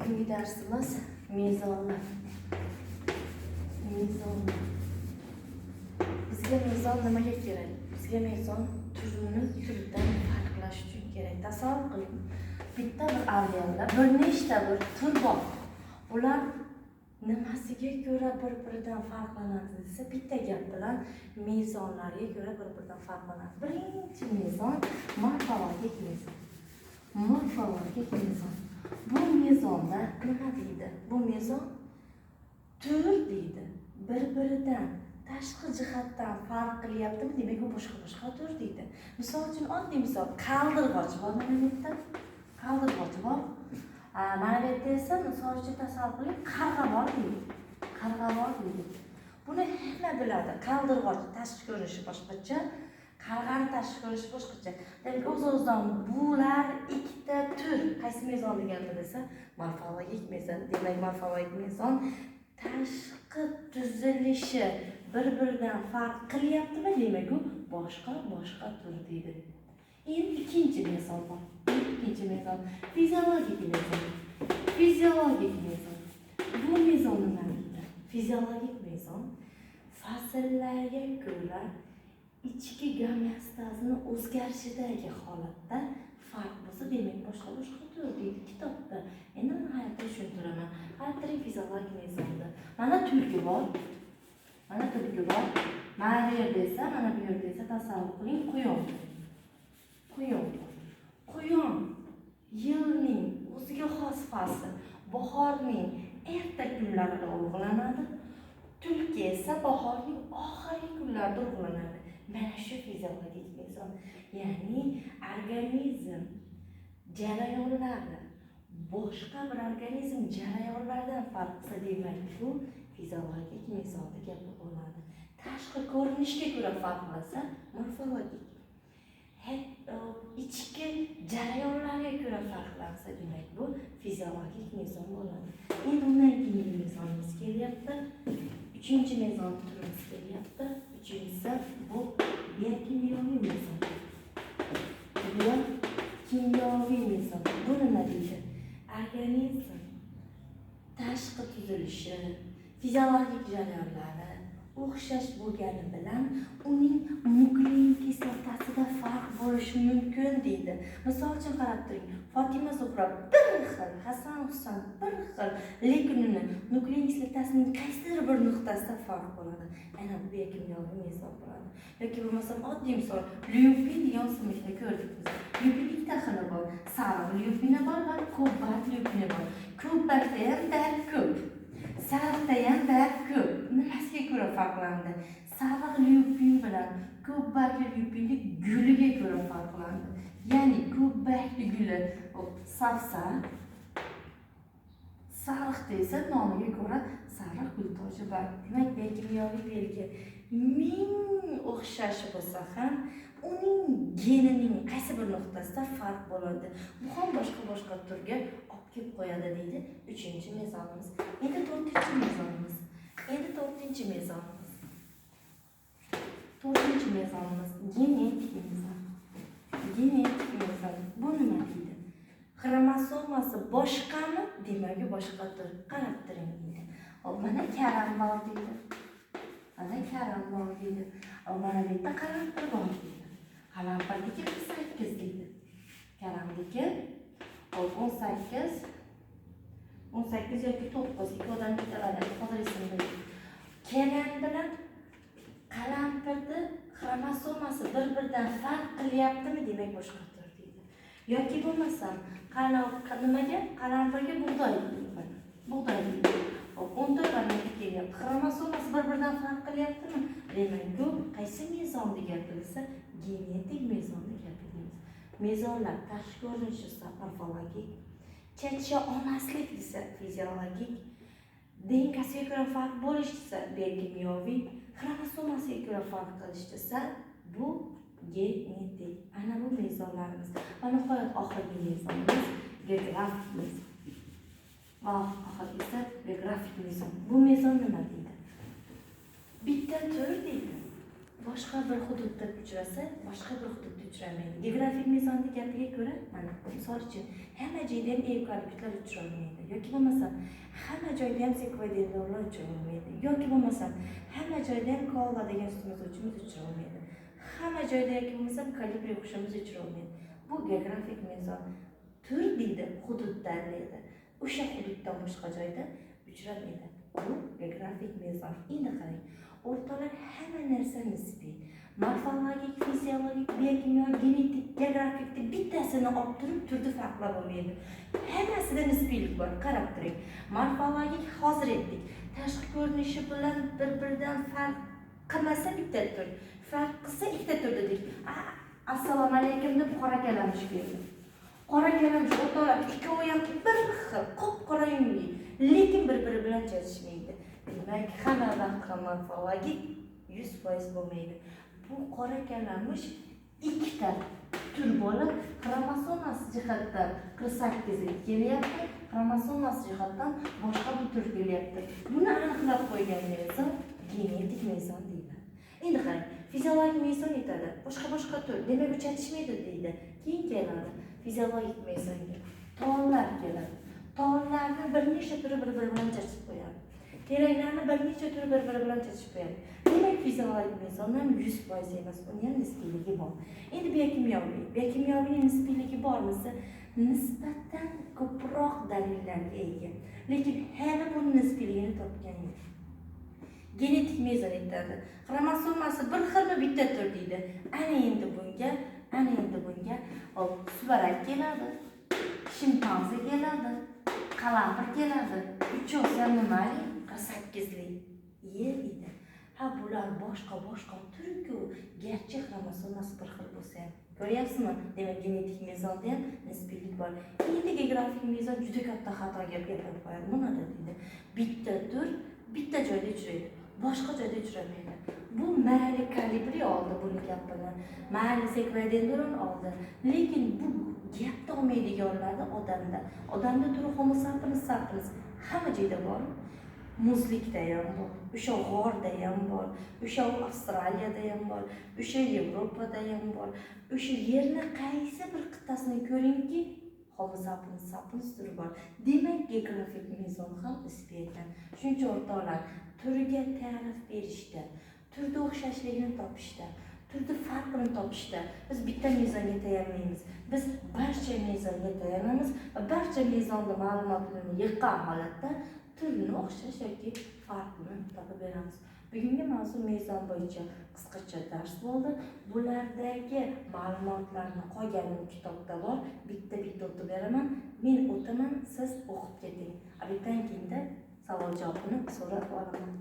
Bugungi darsimiz mezonlar. Mezonlar. Bizga mezon nimaga kerak? Bizga mezon turidan farqlash uchun kerak. Tasavvur qiling. Bitta bir alyonda bir nechta bir tur bor. Ular nimasiga ko'ra bir-biridan farqlanadi desa, bitta gap bilan mezonlarga ko'ra bir-biridan farqlanadi. Birinchi mezon morfologik mezon. Morfologik mezon. Bu mezonda nima deydi? Bu mezon tur deydi. Bir-biridan tashqi jihatdan farq qilyaptimi? Demak, u boshqa tur deydi. Misol uchun oddiy misol, qaldirg'och bor mana bu yerda. Qaldirg'och bor. Mana bu yerda esa misol uchun tasavvur qiling, qarg'a bor deydi. Qarg'a bor deydi. Buni hamma biladi. Qaldirg'och tashqi ko'rinishi boshqacha, qarg'ani tashqi ko'rinishi boshqacha. Demak, o'z-o'zidan bular ikkita tur. Qaysi mezon deganda desa, morfologik mezon. Demak, morfologik mezon tashqi tuzilishi bir-biridan farq qilyaptimi? Demak, u boshqa tur deydi. Endi ikkinchi mezon bor. İkinci mezon fizyologik mezon. Fizyologik mezon. Bu mezon nima deydi? Fizyologik mezon fasllarga ko'ra ichki gomeostazning o'zgarishidagi holatda farq bo'lsa, demak boshqa tur deydi kitobda. Endi men hayotda tushuntiraman. Qarang, fizyologik mezonda mana tulki bor. Mana tulki bor. Mana bu yerda esa, mana bu yerda esa tasavvur qiling, quyon. Quyon yilning o'ziga xos fasli, bahorning erta kunlarida urug'lanadi. Tulki esa bahorning oxirgi kunlarida urug'lanadi. Mana shu fizyologik mezon. Ya'ni organizm jarayonlari boshqa bir organizm jarayonlaridan farq qilsa, demak, bu fizyologik mezonda gap bo'ladi. Tashqi ko'rinishga ko'ra farqlasa, morfologik. İçki jarayonlarga ko'ra farqlansa, demak, bu fizyologik mezon bo'ladi. Endi undan keyingi mezonimiz kelyapti. Uchinchi mezon turimiz kelyapti. Uchinchisi bu biokimyoviy mezon. Biokimyoviy mezon. Bu nima deydi? Organizm tashqi tuzilishi, fizyologik jarayonlari o'xshash bo'lgani bilan uning nuklein kislotasida farq bo'lishi mumkin deydi. Misol uchun qarab turing. Fatima Zuhra bir xil, Hasan Husan bir xil, lekin uni nuklein kislotasining qaysidir bir nuqtasida farq bo'ladi. Ana bu biokimyoviy mezon bo'ladi. Yoki bo'lmasam oddiy misol, lyupin degan o'simlikni ko'rdik biz. Lyupin ikkita xili bor. Sariq lyupini bor va ko'pbat lyupini bor. Ko'pbatda ham dark ko'p. Sariqda ham dark ko'p. Nimasiga ko'ra farqlandi? Sariq lyupin bilan ko'pbatli lyupinning guliga ko'ra farqlandi. Ya'ni ko'pbatli guli safsar, sariqda esa nomiga ko'ra sariq gul toji bor. Demak, biokimyoviy belgi ming o'xshashi bo'lsa ham uning genining qaysi bir nuqtasida farq bo'ladi. Bu ham boshqa turga olib kelib qo'yadi deydi uchinchi mezonimiz. Endi to'rtinchi mezonimiz. To'rtinchi mezonimiz genetik mezon. Genetik mezon. Bu nima deydi? Xromosomasi boshqami? Demak, boshqa tur. Qarab turing deydi. Mana karam bor deydi. Mana karam bor deydi. Mana bu yerda qalampir bor deydi. Qalampirniki 8 deydi. Karamniki 18 yoki 9 ikki odam bitaladi. Hozir esimda. Karam bilan qalampirni xromosomasi bir-biridan farq qilyaptimi? Demak, boshqa tur deydi. Yoki bo'lmasam, nimaga? Qalampirga bug'doy deydi. 14 barmoqqa kelyapti. Xromosomasi bir-biridan farq qilyaptimi? Demak, bu qaysi mezon deganda genetik mezon deymiz. Mezonlar tashqi ko'rinishi esa morfologik, chacha olmaslik desa fizyologik, DNKsiga ko'ra farq bo'lish desa biokimyoviy, xromosomasiga ko'ra farq qilish desa bu genetik. Ana bu mezonlarimiz. Va nihoyat oxirgi mezonimiz geografik mezon. Oxirgisi geografik mezon. Bu mezon nima deydi? Bitta tur deydi. boshqa bir hududda uchrasa, boshqa bir hududda uchramaydi. Geografik mezonni gapiga ko'ra, mana misol uchun, hamma joyda ham evkaliptlar uchramaydi. Yoki bo'lmasa, hamma joyda ham sekvoidendronlar uchramaydi. Yoki bo'lmasa, hamma joyda ham koala degan sumsuvchimiz uchramaydi. Hamma joyda yoki bo'lmasa, kalibri qushimiz uchramaydi. Bu geografik mezon. Tur deydi, hududdan deydi. O'sha hududdan boshqa joyda uchramaydi. Bu geografik mezon. Endi qarang. O'rtalar hamma narsa nisbiy. Morfologik, fiziologik, biokimyo, genetik, geografik bittasini olib turib turni farqlab bo'lmaydi. Hammasida nisbiylik bor. Qarab turing. Morfologik hozir aytdik. Tashqi ko'rinishi bilan bir-biridan farq qilmasa bitta tur. Farq qilsa ikkita tur dedik. Assalomu alaykum deb qora kalamush keldi. Qora kalamush o'rtalar ikkovi ham bir xil, qop-qora yungli, lekin bir-biri bilan chalishmaydi. Demak, hamma vaqt morfologik 100% bo'lmaydi. Bu qora kalamush ikkita tur bo'lib, xromosomasi jihatdan 48 ga kelyapti, xromosomasi jihatdan boshqa bir tur kelyapti. Buni aniqlab qo'ygandan so'ng genetik mezon deyiladi. Endi qarang, fiziologik mezon aytadi, boshqa tur, demak u chatishmaydi deydi. Keyin keladi fiziologik mezonga. Tollar keladi. Tollarni bir nechta turi bir-biri bilan chachib qo'yadi. Teraklarni bir necha turi bir-biri bilan chachib qo'yadi. Demak, fiziologik mezondan 100% emas, uning ham nisbiyligi bor. Endi biokimyoviy. Biokimyoviy nisbiyligi bormasa, nisbatan ko'proq dalillarga ega. Lekin hali bu nisbiyligini topgan yo'q. Genetik mezon aytadi. Xromosomasi bir xilmi bitta tur deydi. Ana endi bunga suvarak keladi, shimpanze keladi, qalampir keladi. Uchosi ham nimali? 48lik yer edi. Ha, bular boshqa turku, garchi xromosomasi bir xil bo'lsa ham. Ko'ryapsizmi? Demak, genetik mezonda ham nisbiylik bor. Endi geografik mezon juda katta xato gapirib qo'yadi. Nima deydi? Bitta tur bitta joyda uchraydi, boshqa joyda uchramaydi. Bu mayli kalibri oldi buni gapini, mayli sekvoidendron oldi. Lekin bu gapda olmaydiganlarda odamda turi Homo sapiens hamma joyda bor. Muzlikda ham bor, o'sha g'orda ham bor, o'sha Avstraliyada ham bor, o'sha Yevropada ham bor. O'sha yerni qaysi bir qit'asini ko'ringki, Homo sapiens turi bor. Demak, geografik mezon ham nisbiy ekan. Shuncha o'rtoqlar, turiga ta'rif berishda, turda o'xshashligini topishda, turda farqini topishda biz bitta mezonga tayanmaymiz. Biz barcha mezonga tayanamiz va barcha mezonda ma'lumotlarni yig'gan holatda turni o'xshash yoki farqini topib beramiz. Bugungi mavzu mezon bo'yicha qisqacha dars bo'ldi. Bulardagi ma'lumotlarni qolgan kitobda bor. Bitta o'tib beraman. Men o'taman, siz o'qib keting. Abitan keyinda savol javobini so'rab olaman.